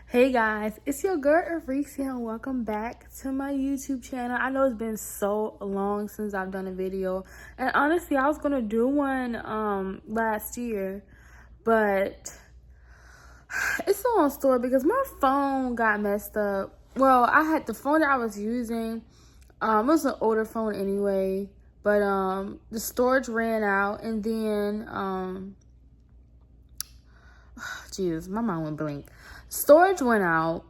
Hey guys, it's your girl Arixia and welcome back to my YouTube channel. I know it's been so long since I've done a video, and honestly I was gonna do one last year, but it's a long story because my phone got messed up. Well, I had the phone that I was using, it was an older phone anyway, but the storage ran out, and then Jesus, my mind went blank. Storage went out,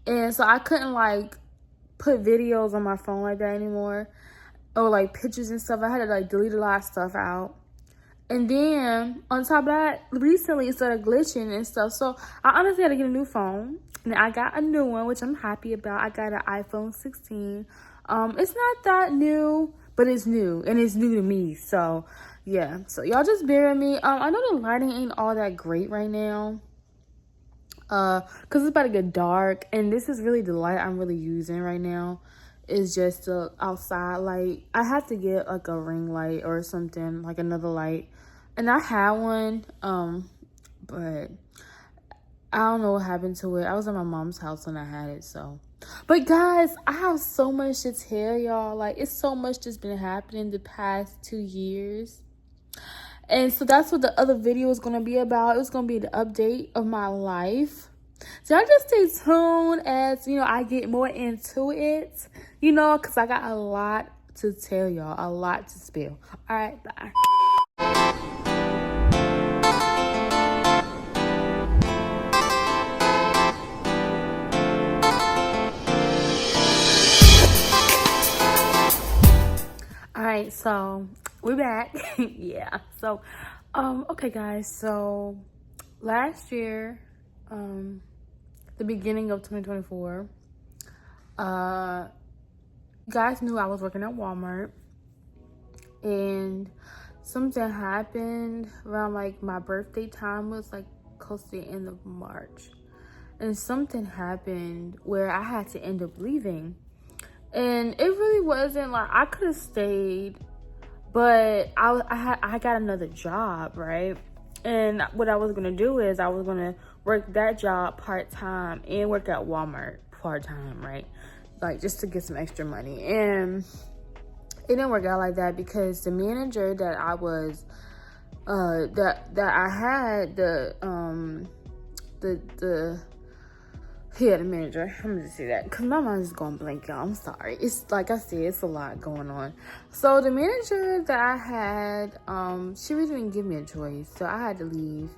and so I couldn't like put videos on my phone like that anymore, or like pictures and stuff. I had to like delete a lot of stuff out. And then on top of that, recently it started glitching and stuff. So I honestly had to get a new phone, and I got a new one, which I'm happy about. I got an iPhone 16. It's not that new, but it's new, and it's new to me. So yeah, so y'all just bear with me. I know the lighting ain't all that great right now, because it's about to get dark, and this is really the light I'm really using right now. Is just the outside light. I have to get like a ring light or something, like another light, and I had one, but I don't know what happened to it. I was at my mom's house when I had it. So but guys, I have so much to tell y'all. Like, it's so much that's been happening the past 2 years. And so that's what the other video is going to be about. It was going to be the update of my life. So y'all just stay tuned as, I get more into it, because I got a lot to tell y'all, a lot to spill. All right, bye. All right, so we're back. Yeah. So, okay, guys. So last year, the beginning of 2024, guys knew I was working at Walmart, and something happened around like my birthday time. Was like close to the end of March, and something happened where I had to end up leaving. And it really wasn't like I could have stayed, but I got another job, right? And what I was gonna do is I was gonna work that job part-time and work at Walmart part-time, right? Like, just to get some extra money. And it didn't work out like that because the manager that I was that I had, the manager. I'm gonna just say that because my mind is going blank, y'all. I'm sorry. It's like I said, it's a lot going on. So the manager that I had, she really didn't give me a choice, so I had to leave.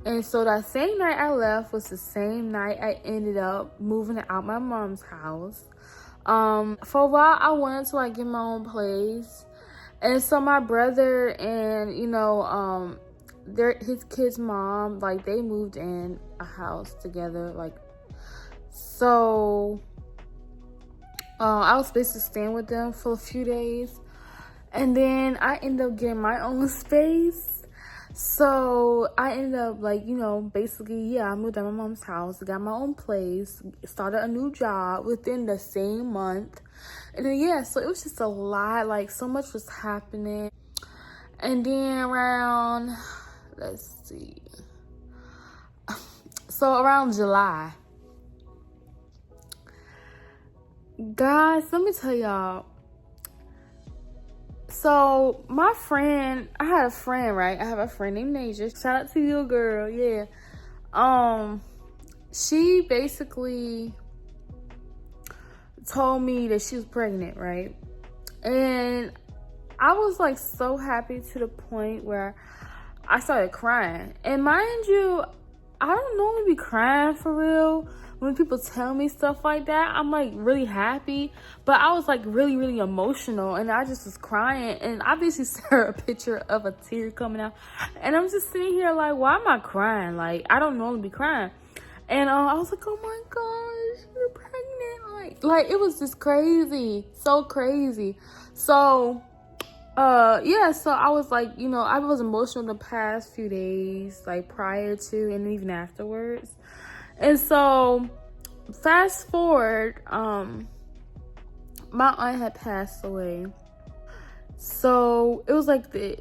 And so that same night I left was the same night I ended up moving out my mom's house. For a while I wanted to like get my own place, and so my brother and his kid's mom, like, they moved in a house together, like. So I was basically staying with them for a few days, and then I ended up getting my own space. So I ended up basically, I moved out of my mom's house, got my own place, started a new job within the same month. And then so it was just a lot, like so much was happening. And then around, let's see, so around July, guys, let me tell y'all. So I had a friend, right? I have a friend named Nasia. Shout out to you, girl. Yeah. She basically told me that she was pregnant, right? And I was like so happy to the point where I started crying. And mind you, I don't normally be crying for real. When people tell me stuff like that, I'm like really happy, but I was like really, really emotional, and I just was crying. And obviously saw a picture of a tear coming out, and I'm just sitting here like, why am I crying? Like, I don't normally be crying. And I was like, oh my gosh, you're pregnant. Like it was just crazy, so crazy. So so I was like, I was emotional the past few days, like prior to and even afterwards. And so fast forward, my aunt had passed away. So it was like the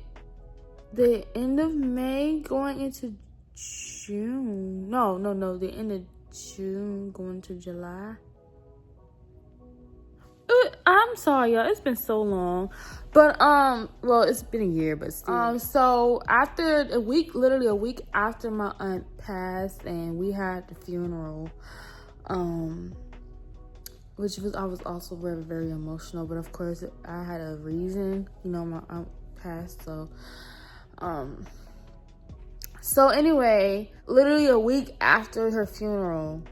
end of May going into June. No, the end of June going to July. I'm sorry, y'all. It's been so long. But, well, it's been a year, but still. So after literally a week after my aunt passed and we had the funeral, which I was also very, very emotional. But of course, I had a reason, my aunt passed. So anyway, literally a week after her funeral,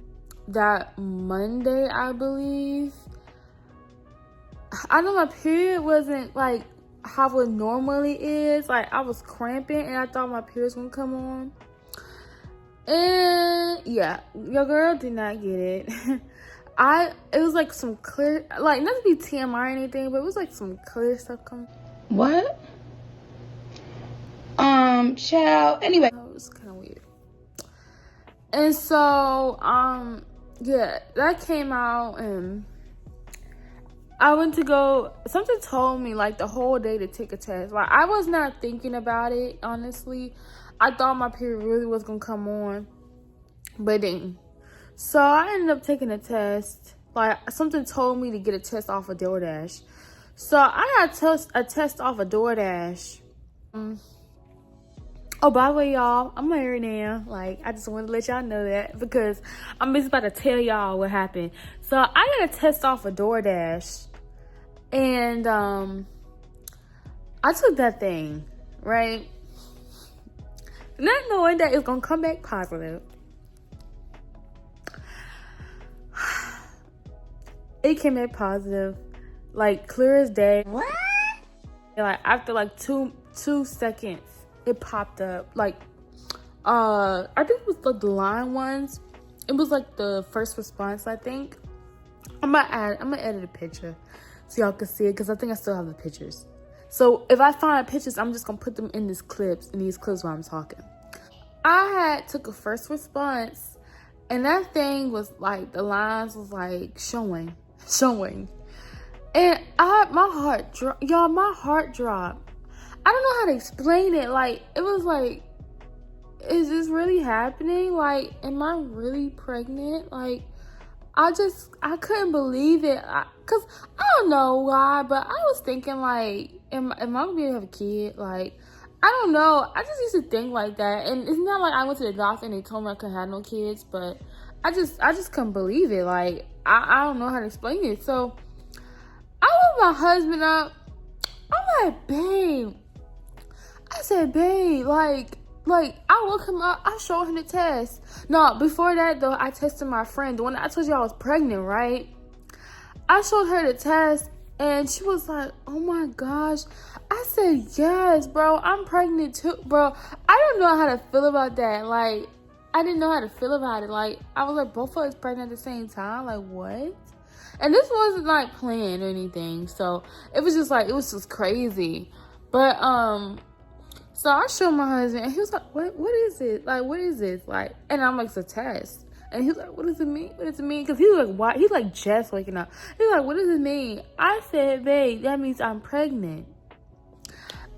that Monday, I believe, I know my period wasn't like how it normally is. Like, I was cramping and I thought my period was gonna come on. And yeah, your girl did not get it. It was like some clear, like, not to be TMI or anything, but it was like some clear stuff coming. What? Child, anyway. It was kind of weird. And so, yeah, that came out and I went to go, something told me like the whole day to take a test. Like, I was not thinking about it, honestly. I thought my period really was going to come on, but it didn't. So I ended up taking a test. Like, something told me to get a test off of DoorDash. So I got a test off of DoorDash. Oh, by the way, y'all, I'm married now. Like, I just wanted to let y'all know that because I'm just about to tell y'all what happened. So I got a test off of DoorDash. And I took that thing, right? Not knowing that it's going to come back positive. It came back positive, like clear as day. What? And like after like two seconds, it popped up. Like, I think it was like the line ones. It was like the first response, I think. I'm gonna edit a picture so y'all can see it because I think I still have the pictures. So if I find pictures, I'm just gonna put them in these clips while I'm talking. I took a first response, and that thing was like the lines was like showing, and my heart dropped. Y'all, my heart dropped. I don't know how to explain it. Like, it was like, is this really happening? Like, am I really pregnant? Like, I couldn't believe it. Cause I don't know why, but I was thinking like, am I gonna be able to have a kid? Like, I don't know. I just used to think like that. And it's not like I went to the doctor and they told me I couldn't have no kids, but I just couldn't believe it. Like, I don't know how to explain it. So I woke my husband up. I'm like, babe. I said, babe, like I woke him up. I showed him the test. No, before that though, I tested my friend, the one that I told you I was pregnant, right? I showed her the test and she was like, oh my gosh. I said, yes, bro, I'm pregnant too, bro. I don't know how to feel about that. Like, I didn't know how to feel about it. Like, I was like, both of us pregnant at the same time. Like, what? And this wasn't like planned or anything. So it was just crazy. But, so I showed my husband and he was like, what is it? Like, what is this? Like, and I'm like, it's a test. And he was like, what does it mean? What does it mean? Because he was like, why? He's like just waking up. He's like, what does it mean? I said, babe, that means I'm pregnant.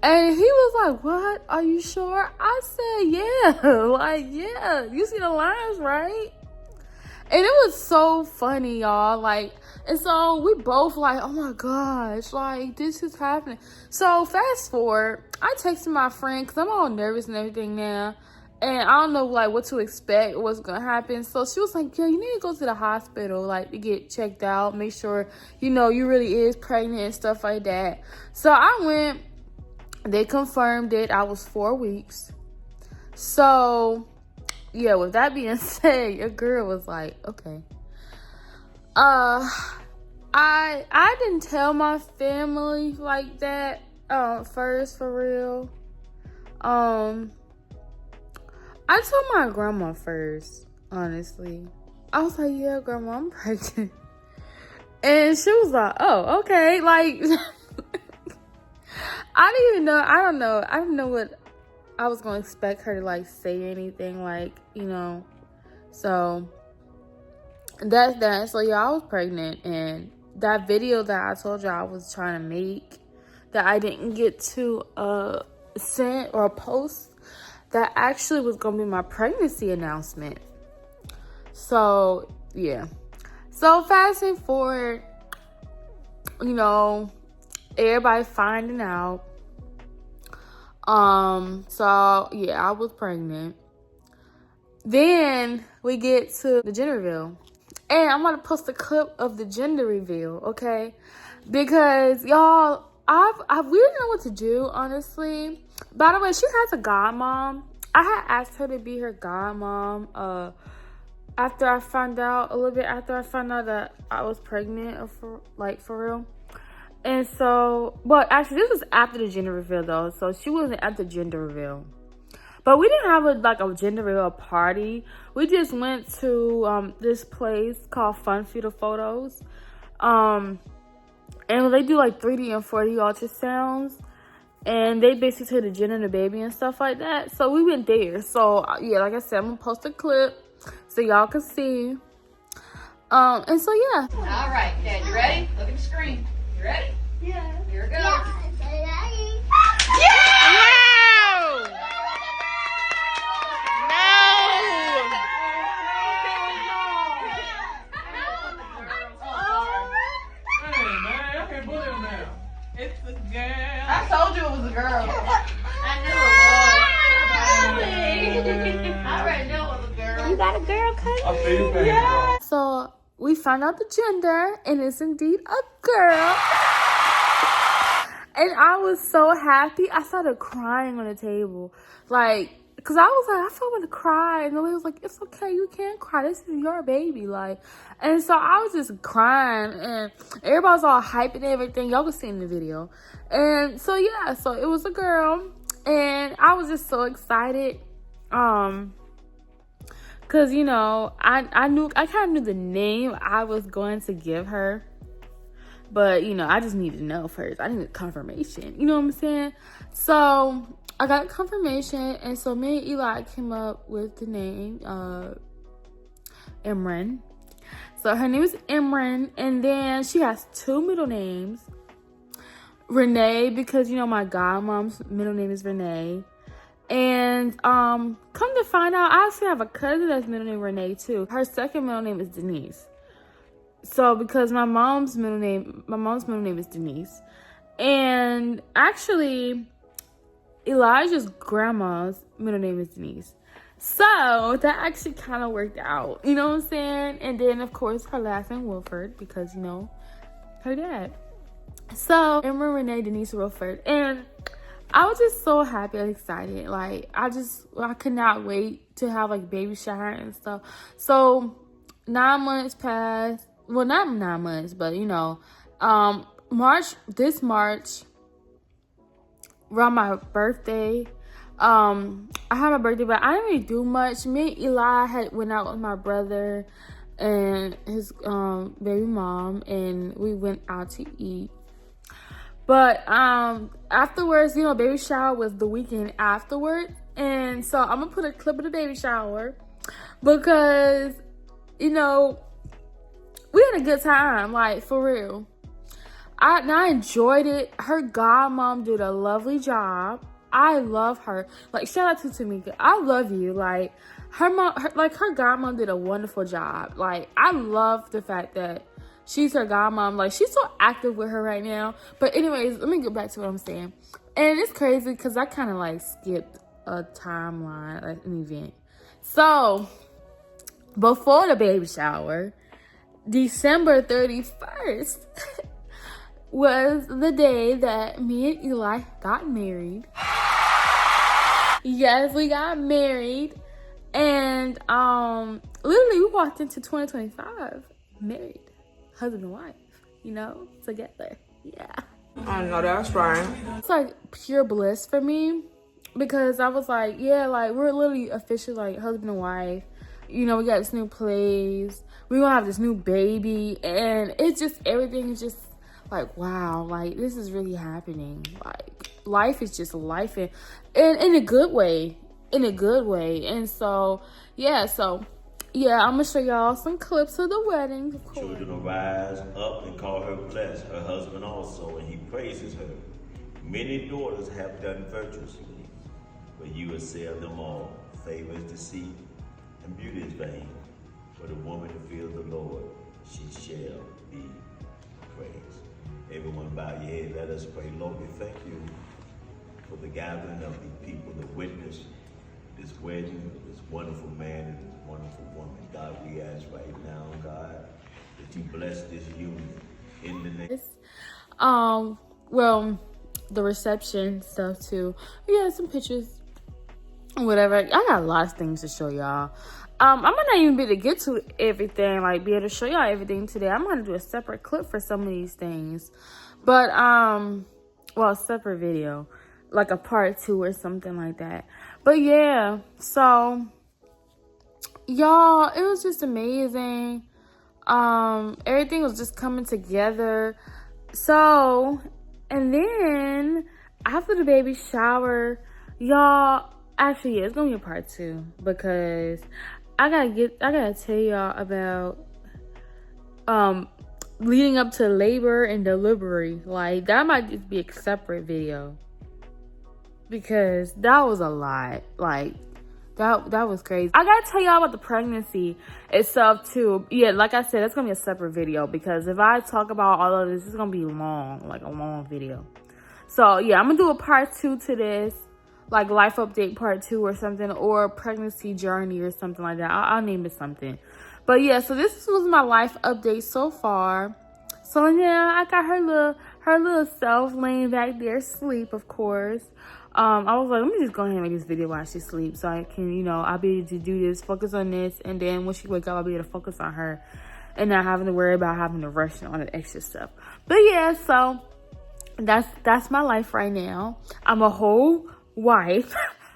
And he was like, what? Are you sure? I said, yeah. Like, yeah. You see the lines, right? And it was so funny, y'all. Like, and so we both like, oh my gosh, like, this is happening. So fast forward, I texted my friend because I'm all nervous and everything now. And I don't know, like, what to expect or what's going to happen. So she was like, yeah, you need to go to the hospital, like, to get checked out. Make sure, you really is pregnant and stuff like that. So I went. They confirmed it. I was 4 weeks. So, yeah, with that being said, your girl was like, okay. I didn't tell my family like that first, for real. I told my grandma first, honestly. I was like, yeah, grandma, I'm pregnant. And she was like, oh, okay. Like, I didn't know what I was going to expect her to, like, say anything, like, So, that's that. So, yeah, I was pregnant. And that video that I told you I was trying to make that I didn't get to send or post, that actually was going to be my pregnancy announcement. So yeah. So fast forward, you know, everybody finding out. So yeah, I was pregnant. Then we get to the gender reveal. And I'm gonna post a clip of the gender reveal, okay? Because y'all, we didn't know what to do, honestly. By the way, she has a godmom. I had asked her to be her godmom, after I found out that I was pregnant, for real. And so, but actually this was after the gender reveal though, so she wasn't at the gender reveal. But we didn't have a gender reveal party. We just went to this place called Fun Future Photos. And they do like 3D and 4D ultrasounds. And they basically take the gender of the baby and stuff like that. So we went there. So yeah, like I said, I'm gonna post a clip so y'all can see. And so yeah. All right, Dad, you ready? Look at the screen. You ready? Yeah. Here it goes. Yeah! Wow! It's a girl. I told you it was a girl. I knew it was. I already knew it was a girl. You got a girl, cousin? I feel you, Yeah. So we found out the gender, and it's indeed a girl. And I was so happy. I started crying on the table. Like, because I was like, I felt want to cry. And Lily was like, it's okay. You can't cry. This is your baby. Like, and so I was just crying. And everybody was all hyping and everything. Y'all can see in the video. And so, yeah. So, it was a girl. And I was just so excited. Because, you know, I kind of knew the name I was going to give her. But, you know, I just needed to know first. I needed confirmation. You know what I'm saying? So, I got confirmation. And so, me and Eli came up with the name, Imran. So, her name is Imran. And then she has 2 middle names. Renee, because, you know, my godmom's middle name is Renee. And, come to find out, I actually have a cousin that's middle name Renee, too. Her second middle name is Denise. So, because my mom's middle name is Denise. And actually, Elijah's grandma's middle name is Denise. So, that actually kind of worked out. You know what I'm saying? And then, of course, her last name Wilford, because, you know, her dad. So, Emma Renee Denise Wilford. And I was just so happy and excited. Like, I could not wait to have, like, baby shower and stuff. So, 9 months passed. Well, not 9 months, but, you know, this March, around my birthday, I had my birthday, but I didn't really do much. Me and Eli went out with my brother and his baby mom, and we went out to eat. But afterwards, you know, baby shower was the weekend afterward. And so I'm going to put a clip of the baby shower because, you know, we had a good time, like, for real. I enjoyed it. Her godmom did a lovely job. I love her. Like, shout out to Tamika. I love you. Like, her godmom did a wonderful job. Like, I love the fact that she's her godmom. Like, she's so active with her right now. But anyways, let me get back to what I'm saying. And it's crazy because I kind of, like, skipped a timeline, like, an event. So, before the baby shower, December 31st was the day that me and Eli got married. Yes, we got married. And literally we walked into 2025 married, husband and wife, you know, together. Yeah. I know that's right. It's like pure bliss for me because I was like, yeah, like we're literally officially like husband and wife. You know, we got this new place. We're gonna have this new baby. And it's just, everything is just like, wow, like this is really happening. Like life is just life in a good way. In a good way. And so, yeah, I'm gonna show y'all some clips of the wedding. Of course. Children will rise up and call her blessed, her husband also, and he praises her. Many daughters have done virtuously, but you excel them all. Favor is deceit, and beauty is vain. But a bow your head. Let us pray. Lord, we thank you for the gathering of the people to witness this wedding of this wonderful man and this wonderful woman. God, we ask right now, God, that you bless this union in the name. Well, the reception stuff too. Yeah, some pictures, whatever. I got a lot of things to show y'all. I might not even be able to get to everything, like be able to show y'all everything today. I'm gonna do a separate clip for some of these things, but well, a separate video, like a part 2 or something like that. But yeah, so y'all, it was just amazing. Everything was just coming together. So, and then after the baby shower, y'all, actually, yeah, it's gonna be a part 2 because I gotta tell y'all about leading up to labor and delivery. Like, that might just be a separate video because that was a lot. Like, that was crazy. I gotta tell y'all about the pregnancy itself too. Yeah, like I said, that's gonna be a separate video because if I talk about all of this, it's gonna be long, like a long video. So yeah, I'm gonna do a part 2 to this, like life update part 2 or something, or pregnancy journey or something like that. I'll name it something. But yeah, so this was my life update so far. So yeah, I got her little self laying back there asleep, of course. I was like, let me just go ahead and make this video while she sleeps so I can, you know, I'll be able to do this, focus on this, and then when she wake up, I'll be able to focus on her and not having to worry about having to rush on the extra stuff. But yeah, so that's my life right now. I'm a whole wife.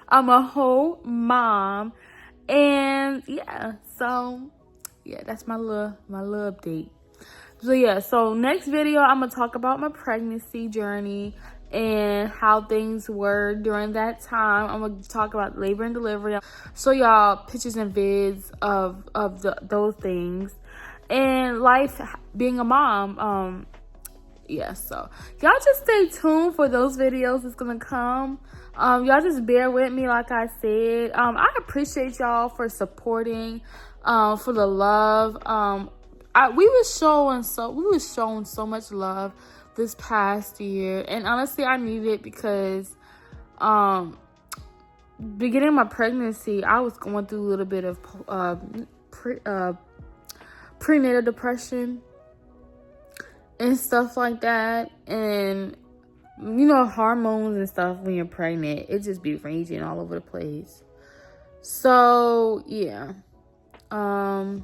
I'm a whole mom. And yeah, so yeah, that's my little update. So yeah, so next video, I'm gonna talk about my pregnancy journey and how things were during that time. I'm gonna talk about labor and delivery. So y'all, pictures and vids of those things and life being a mom. Yeah, so y'all just stay tuned for those videos that's gonna come. Y'all just bear with me, like I said. I appreciate y'all for supporting, for the love. We was showing so much love this past year, and honestly, I needed it because beginning my pregnancy, I was going through a little bit of prenatal depression and stuff like that. And you know, hormones and stuff when you're pregnant, it just be raging all over the place. So yeah, so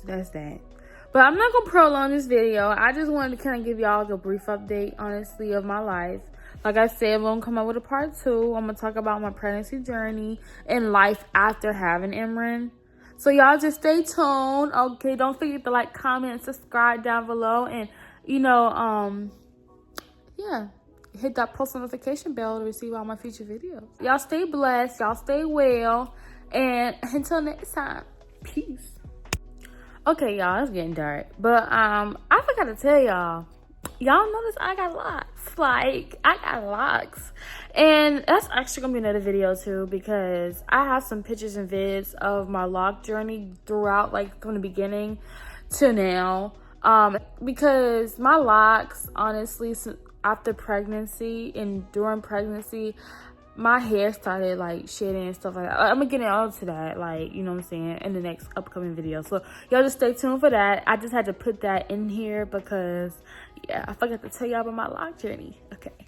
that's that. But I'm not gonna prolong this video. I just wanted to kind of give y'all a brief update, honestly, of my life. Like I said, I'm gonna come up with a part 2. I'm gonna talk about my pregnancy journey and life after having Imran. So y'all just stay tuned. Okay, don't forget to like, comment, and subscribe down below, and you know, yeah, hit that post notification bell to receive all my future videos. Y'all stay blessed. Y'all stay well, and until next time, peace. Okay, y'all, it's getting dark, but I forgot to tell y'all notice I got locks. Like, I got locks, and that's actually gonna be another video too, because I have some pictures and vids of my lock journey throughout, like from the beginning to now, because my locks, honestly, after pregnancy and during pregnancy, my hair started like shedding and stuff like that. I'm gonna get into that, like, you know what I'm saying, in the next upcoming video. So y'all just stay tuned for that. I just had to put that in here because yeah, I forgot to tell y'all about my lock journey. Okay.